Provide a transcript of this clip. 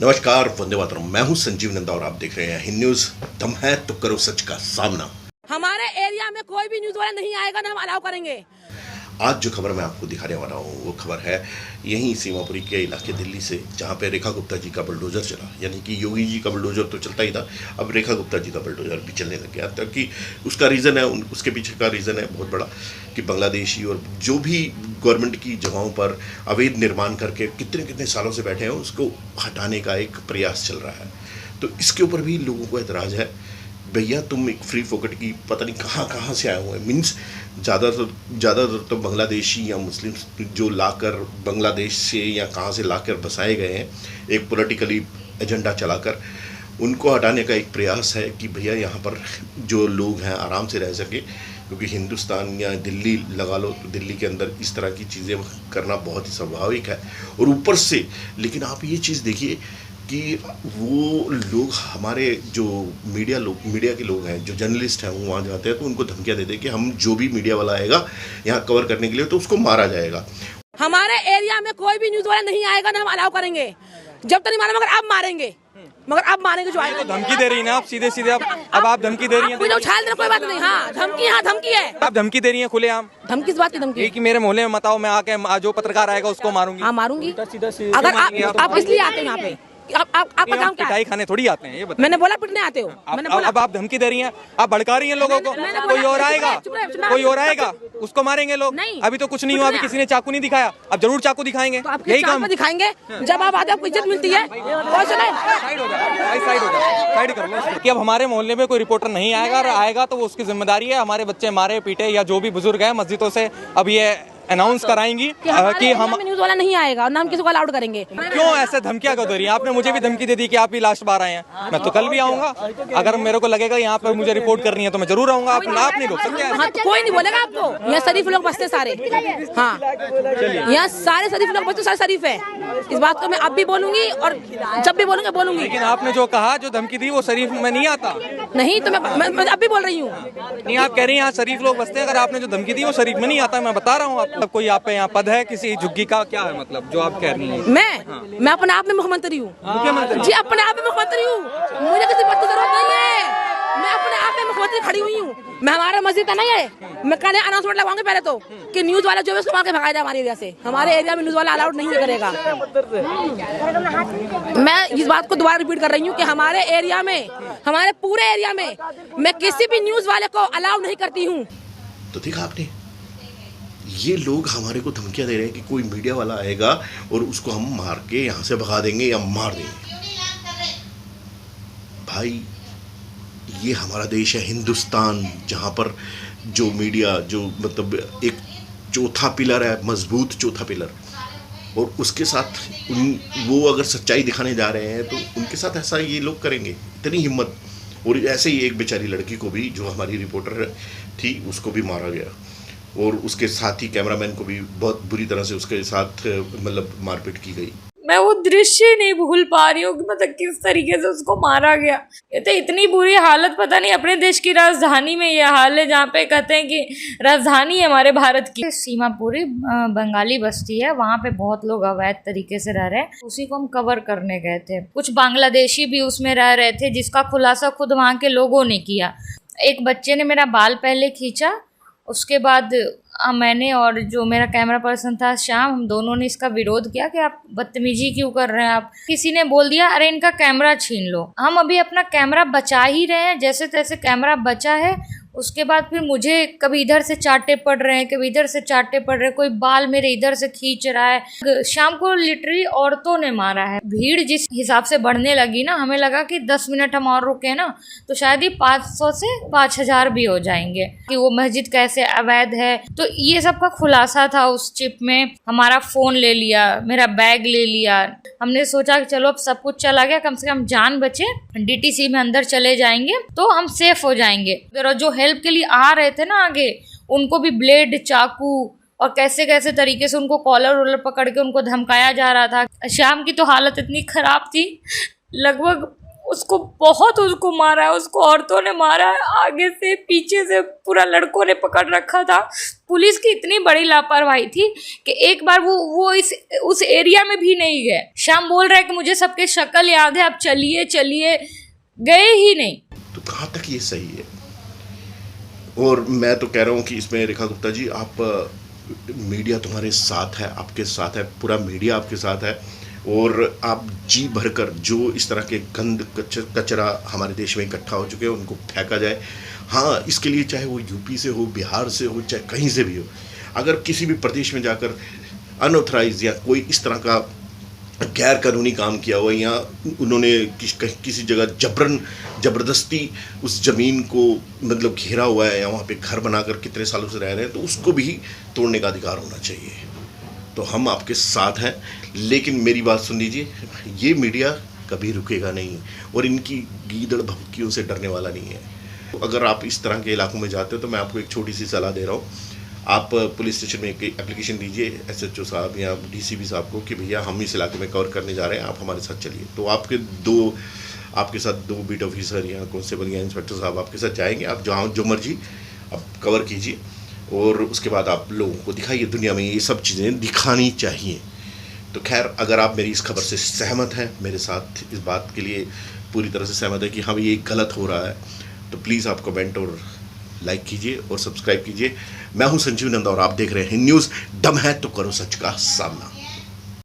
नमस्कार, वंदे मातरम। मैं हूं संजीव नंदा और आप देख रहे हैं हिंद न्यूज। दम है तो करो सच का सामना। हमारे एरिया में कोई भी न्यूज वाला नहीं आएगा ना हम अलाउ करेंगे। आज जो खबर मैं आपको दिखाने वाला हूँ वो खबर है यहीं सीमापुरी के इलाके दिल्ली से, जहाँ पे रेखा गुप्ता जी का बुलडोजर चला। यानी कि योगी जी का बुलडोजर तो चलता ही था, अब रेखा गुप्ता जी का बुलडोजर भी चलने लग गया। ताकि उसका रीज़न है, उसके पीछे का रीज़न है बहुत बड़ा कि बांग्लादेशी और जो भी गवर्नमेंट की जगहों पर अवैध निर्माण करके कितने कितने सालों से बैठे हैं उसको हटाने का एक प्रयास चल रहा है। तो इसके ऊपर भी लोगों को एतराज़ है, भैया तुम एक फ्री फोकट की पता नहीं कहाँ कहाँ से आए हुए हैं। मीन्स ज़्यादातर तो बांग्लादेशी या मुस्लिम जो लाकर बांग्लादेश से या कहाँ से लाकर बसाए गए हैं, एक पॉलिटिकली एजेंडा चलाकर उनको हटाने का एक प्रयास है कि भैया यहाँ पर जो लोग हैं आराम से रह सके। क्योंकि हिंदुस्तान या दिल्ली लगा लो तो दिल्ली के अंदर इस तरह की चीज़ें करना बहुत ही स्वाभाविक है। और ऊपर से लेकिन आप ये चीज़ देखिए कि वो लोग हमारे जो मीडिया के लोग हैं, जो जर्नलिस्ट हैं, वो वहाँ जाते हैं तो उनको धमकियाँ देते हैं कि हम जो भी मीडिया वाला आएगा यहाँ कवर करने के लिए तो उसको मारा जाएगा। हमारे एरिया में कोई भी न्यूज वाला नहीं आएगा ना हम अलाउ करेंगे। जब तक नहीं मारा मगर अब मारेंगे, जो आएगा। तो धमकी दे रही है ना आप सीधे सीधे। अब आप धमकी दे रही हैं। मुझे उछाल देना कोई बात नहीं। हाँ धमकी है। आप धमकी दे रही हैं खुलेआम। धमकी, इस बात की धमकी कि मेरे मोहल्ले में मत आओ, मैं आके जो पत्रकार आएगा उसको मारूंगी। हाँ मारूंगी। अगर आप इसलिए आते हैं यहाँ पे, आपका काम क्या है? पिटाई खाने थोड़ी आते हैं, ये बताइए। मैंने बोला पिटने आते हो। मैंने बोला अब आप धमकी दे रही हैं, आप भड़का रही हैं लोगों को। कोई और आएगा उसको मारेंगे लोग। अभी तो कुछ नहीं हुआ, अभी किसी ने चाकू नहीं दिखाया, अब जरूर चाकू दिखाएंगे। यही काम दिखाएंगे। जब आप आते आपको इज्जत मिलती है। साइड करो कि अब हमारे मोहल्ले में कोई रिपोर्टर नहीं आएगा, और आएगा तो वो उसकी जिम्मेदारी है। हमारे बच्चे मारे पीटे या जो भी बुजुर्ग है मस्जिदों से अब ये अनाउंस कराएंगी कि हम न्यूज वाला नहीं आएगा और नाम किसी को अलाउड करेंगे। क्यों ऐसे धमकियां क्यों दे रही हैं? आपने मुझे भी धमकी दे दी कि आप ही लास्ट बार आए हैं। मैं तो कल भी आऊंगा, अगर मेरे को लगेगा यहाँ पर मुझे रिपोर्ट करनी है तो मैं जरूर आऊंगा। आप नहीं रोक सकते। हाँ तो कोई नहीं बोलेगा आपको। यहाँ शरीफ लोग बसते सारे। हाँ यहाँ सारे शरीफ लोग बसते, सारे शरीफ है। इस बात को मैं अब भी बोलूंगी और जब भी बोलूंगी। लेकिन आपने जो कहा, जो धमकी दी, वो शरीफ में नहीं आता। नहीं तो मैं अब भी बोल रही हूँ। नहीं, आप कह रही हैं यहाँ शरीफ लोग बसते हैं। अगर आपने जो धमकी दी वो शरीफ में नहीं आता, मैं बता रहा हूँ आपको। कोई आप पे यहाँ पद है किसी झुग्गी का, क्या है मतलब जो आप कह रही हैं? मैं अपने आप में मुख्यमंत्री हूँ जी, अपने आप में मुख्यमंत्री हूँ। मुझे किसी पद की जरूरत नहीं है। मैं अपने आप में मुख्यमंत्री खड़ी हुई हूँ। मैं हमारे मस्जिद का नहीं है, मैं कल अनाउंसमेंट लगाऊंगी पहले तो कि न्यूज वाला जो है उसको मार के भगाया जाए हमारे एरिया से। हमारे एरिया में न्यूज वाला अलाउड नहीं करेगा। मैं इस बात को दोबारा रिपीट कर रही हूँ कि हमारे एरिया में, हमारे पूरे एरिया में मैं किसी भी न्यूज वाले को अलाउ नहीं करती हूँ। तो देखा आपने, ये लोग हमारे को धमकियां दे रहे हैं कि कोई मीडिया वाला आएगा और उसको हम मार के यहाँ से भगा देंगे या मार देंगे। भाई ये हमारा देश है हिंदुस्तान, जहाँ पर जो मीडिया जो मतलब एक चौथा पिलर है, मजबूत चौथा पिलर, और उसके साथ वो अगर सच्चाई दिखाने जा रहे हैं तो उनके साथ ऐसा ये लोग करेंगे। इतनी हिम्मत। और ऐसे ही एक बेचारी लड़की को भी, जो हमारी रिपोर्टर थी, उसको भी मारा गया और उसके साथ ही कैमरामैन को भी बहुत बुरी तरह से उसके साथ मतलब मारपीट की गई। मैं वो दृश्य नहीं भूल पा रही हूँ कि मतलब किस तरीके से उसको मारा गया। ये तो इतनी बुरी हालत, पता नहीं अपने देश की राजधानी में ये हाल है, जहाँ पे कहते हैं कि राजधानी है हमारे भारत की। सीमापुरी बंगाली बस्ती है, वहाँ पे बहुत लोग अवैध तरीके से रह रहे हैं। उसी को हम कवर करने गए थे। कुछ बांग्लादेशी भी उसमें रह रहे थे, जिसका खुलासा खुद वहाँ के लोगों ने किया। एक बच्चे ने मेरा बाल पहले खींचा, उसके बाद मैंने और जो मेरा कैमरा पर्सन था श्याम, हम दोनों ने इसका विरोध किया कि आप बदतमीजी क्यों कर रहे हैं। आप किसी ने बोल दिया अरे इनका कैमरा छीन लो। हम अभी अपना कैमरा बचा ही रहे हैं, जैसे तैसे कैमरा बचा है। उसके बाद फिर मुझे कभी इधर से चाटे पड़ रहे हैं, कभी इधर से चाटे पड़ रहे हैं, कोई बाल मेरे इधर से खींच रहा है। शाम को लिटरली औरतों ने मारा है। भीड़ जिस हिसाब से बढ़ने लगी ना, हमें लगा कि 10 मिनट हम और रुके ना तो शायद ही 500 से 5000 भी हो जाएंगे कि वो मस्जिद कैसे अवैध है। तो ये सब का खुलासा था उस चिप में। हमारा फ़ोन ले लिया, मेरा बैग ले लिया। हमने सोचा कि चलो अब सब कुछ चला गया, कम से कम जान बचे। डीटीसी में अंदर चले जाएंगे तो हम सेफ हो जाएंगे। जो हेल्प के लिए आ रहे थे ना आगे, उनको भी ब्लेड, चाकू और कैसे कैसे तरीके से उनको कॉलर वॉलर पकड़ के उनको धमकाया जा रहा था। शाम की तो हालत इतनी खराब थी, लगभग उसको बहुत उसको मारा है, उसको औरतों ने मारा है, आगे से पीछे से पूरा लड़कों ने पकड़ रखा था। पुलिस की इतनी बड़ी लापरवाही थी कि एक बार वो उस एरिया में भी नहीं गए। शाम बोल रहा है कि मुझे सबके शक्ल याद है, आप चलिए चलिए, गए ही नहीं। तो कहाँ तक ये सही है? और मैं तो कह रहा हूँ कि इसमें रेखा गुप्ता जी, आप मीडिया तुम्हारे साथ है, आपके साथ है, पूरा मीडिया आपके साथ है, और आप जी भरकर जो इस तरह के गंद कचरा हमारे देश में इकट्ठा हो चुके हैं उनको फेंका जाए। हाँ, इसके लिए चाहे वो यूपी से हो, बिहार से हो, चाहे कहीं से भी हो, अगर किसी भी प्रदेश में जाकर अनऑथराइज या कोई इस तरह का गैर कानूनी काम किया हुआ, या उन्होंने किसी जगह ज़बरदस्ती उस ज़मीन को मतलब घेरा हुआ है, या वहाँ पे घर बनाकर कितने सालों से रह रहे हैं, तो उसको भी तोड़ने का अधिकार होना चाहिए। तो हम आपके साथ हैं, लेकिन मेरी बात सुन लीजिए, ये मीडिया कभी रुकेगा नहीं और इनकी गीदड़ भभकियों से डरने वाला नहीं है। तो अगर आप इस तरह के इलाकों में जाते हो तो मैं आपको एक छोटी सी सलाह दे रहा हूँ, आप पुलिस स्टेशन में एक एप्लीकेशन दीजिए SHO साहब या DCP साहब को कि भैया हम इस इलाके में कवर करने जा रहे हैं, आप हमारे साथ चलिए। तो आपके साथ दो बीट ऑफिसर या कांस्टेबल या इंस्पेक्टर साहब आपके साथ जाएंगे। आप जहाँ जो मर्जी आप कवर कीजिए और उसके बाद आप लोगों को दिखाइए। दुनिया में ये सब चीज़ें दिखानी चाहिए। तो खैर, अगर आप मेरी इस खबर से सहमत हैं, मेरे साथ इस बात के लिए पूरी तरह से सहमत है कि हाँ ये गलत हो रहा है, तो प्लीज़ आप कमेंट और लाइक कीजिए और सब्सक्राइब कीजिए। मैं हूं संजीव नंदा और आप देख रहे हैं न्यूज़। दम है तो करो सच का सामना।